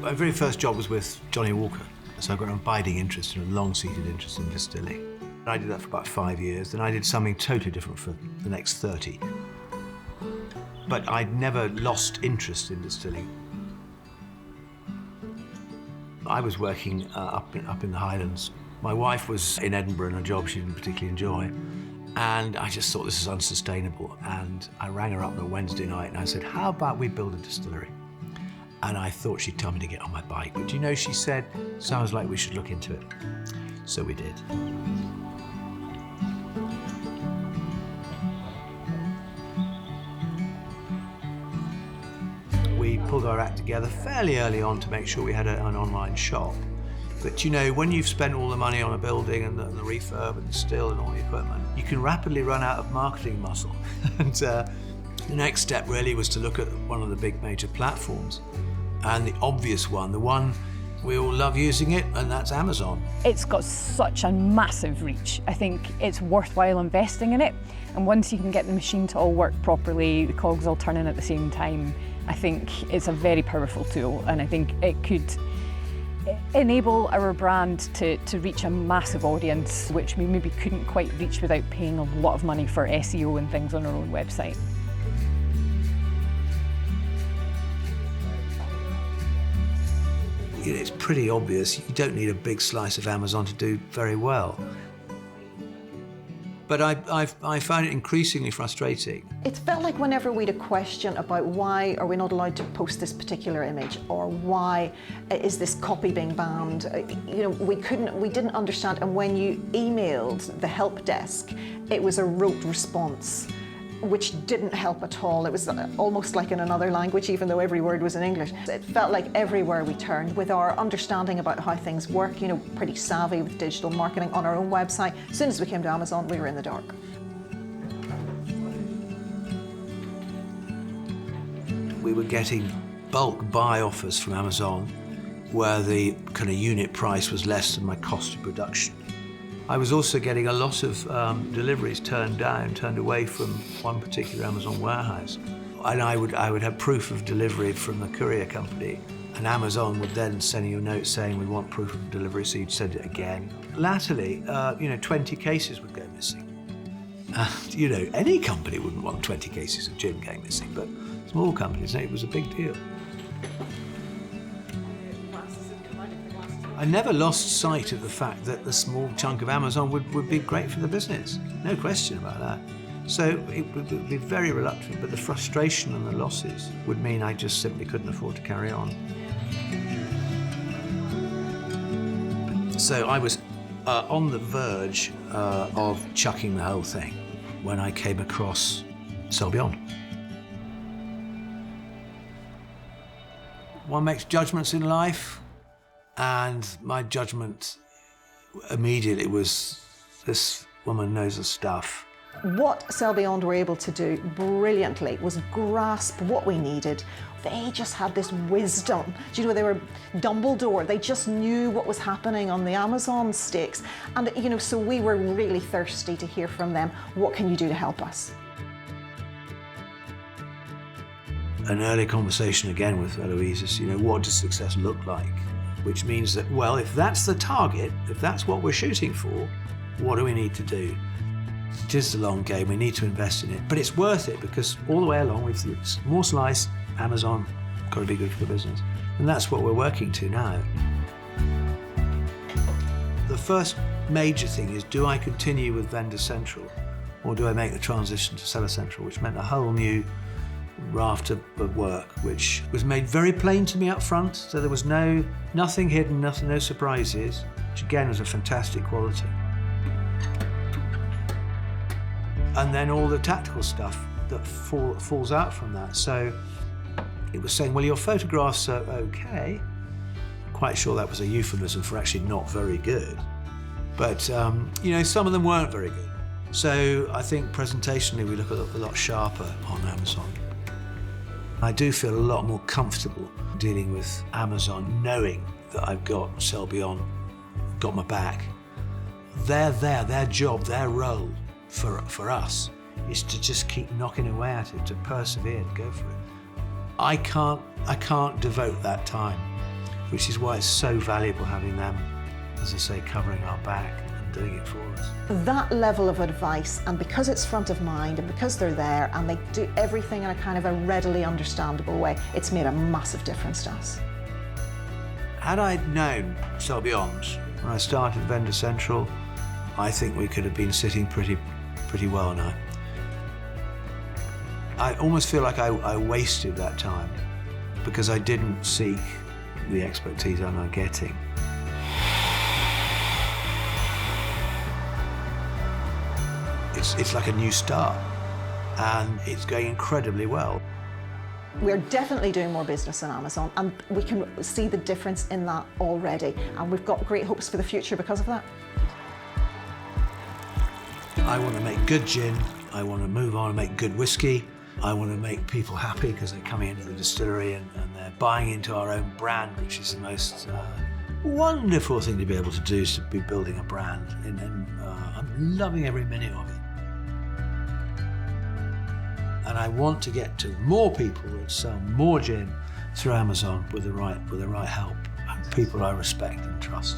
My very first job was with Johnny Walker, so I got an abiding interest and a long-seated interest in distilling. I did that for about 5 years, then I did something totally different for the next 30. But I'd never lost interest in distilling. I was working up in the Highlands. My wife was in Edinburgh in a job she didn't particularly enjoy, and I just thought this is unsustainable. And I rang her up on a Wednesday night and I said, how about we build a distillery? And I thought she'd tell me to get on my bike, but you know, she said, sounds like we should look into it. So we did. We pulled our act together fairly early on to make sure we had an online shop. But you know, when you've spent all the money on a building and the refurb and the still and all the equipment, you can rapidly run out of marketing muscle. And the next step really was to look at one of the big major platforms. And the obvious one, the one we all love using it, and that's Amazon. It's got such a massive reach. I think it's worthwhile investing in it. And once you can get the machine to all work properly, the cogs all turning at the same time, I think it's a very powerful tool, and I think it could enable our brand to reach a massive audience, which we maybe couldn't quite reach without paying a lot of money for SEO and things on our own website. It's pretty obvious you don't need a big slice of Amazon to do very well. But I found it increasingly frustrating. It felt like whenever we had a question about why are we not allowed to post this particular image, or why is this copy being banned, you know, we didn't understand. And when you emailed the help desk, it was a rote response, which didn't help at all. It was almost like in another language, even though every word was in English. It felt like everywhere we turned, with our understanding about how things work, you know, pretty savvy with digital marketing on our own website, as soon as we came to Amazon, we were in the dark. We were getting bulk buy offers from Amazon where the kind of unit price was less than my cost of production. I was also getting a lot of deliveries turned away from one particular Amazon warehouse. And I would have proof of delivery from the courier company, and Amazon would then send you a note saying we want proof of delivery, so you'd send it again. Latterly, 20 cases would go missing. And, you know, any company wouldn't want 20 cases of gin going missing, but small companies, it was a big deal. I never lost sight of the fact that the small chunk of Amazon would be great for the business. No question about that. So it would be very reluctant, but the frustration and the losses would mean I just simply couldn't afford to carry on. So I was on the verge of chucking the whole thing when I came across Sell Beyond. One makes judgments in life, and my judgment immediately was, this woman knows her stuff. What Sell Beyond were able to do brilliantly was grasp what we needed. They just had this wisdom. Do you know, they were Dumbledore. They just knew what was happening on the Amazon stakes. And, you know, so we were really thirsty to hear from them. What can you do to help us? An early conversation again with Eloise is, you know, what does success look like? Which means that, well, if that's the target, if that's what we're shooting for, what do we need to do? It is the long game, we need to invest in it, but it's worth it because all the way along with more slice, Amazon, got to be good for the business. And that's what we're working to now. The first major thing is, do I continue with Vendor Central, or do I make the transition to Seller Central, which meant a whole new raft of work, which was made very plain to me up front, so there was nothing hidden, no surprises, which again was a fantastic quality. And then all the tactical stuff that falls out from that. So it was saying, well, your photographs are okay. Quite sure that was a euphemism for actually not very good. But, you know, some of them weren't very good. So I think presentationally we look a lot sharper on Amazon. I do feel a lot more comfortable dealing with Amazon, knowing that I've got Sell Beyond, got my back. They're there, their job, their role for us is to just keep knocking away at it, to persevere, to go for it. I can't devote that time which is why it's so valuable having them, as I say, covering our back and doing it for us. That level of advice, and because it's front of mind and because they're there and they do everything in a kind of a readily understandable way, it's made a massive difference to us. Had I known Sell Beyond when I started Vendor Central, I think we could have been sitting pretty well now. I almost feel like I wasted that time because I didn't seek the expertise I'm now getting. It's like a new start, and it's going incredibly well. We're definitely doing more business on Amazon, and we can see the difference in that already, and we've got great hopes for the future because of that. I want to make good gin, I want to move on and make good whiskey, I want to make people happy because they're coming into the distillery and they're buying into our own brand, which is the most wonderful thing to be able to do, is to be building a brand, and I'm loving every minute of it. And I want to get to more people that sell more gin through Amazon with the right help and people I respect and trust.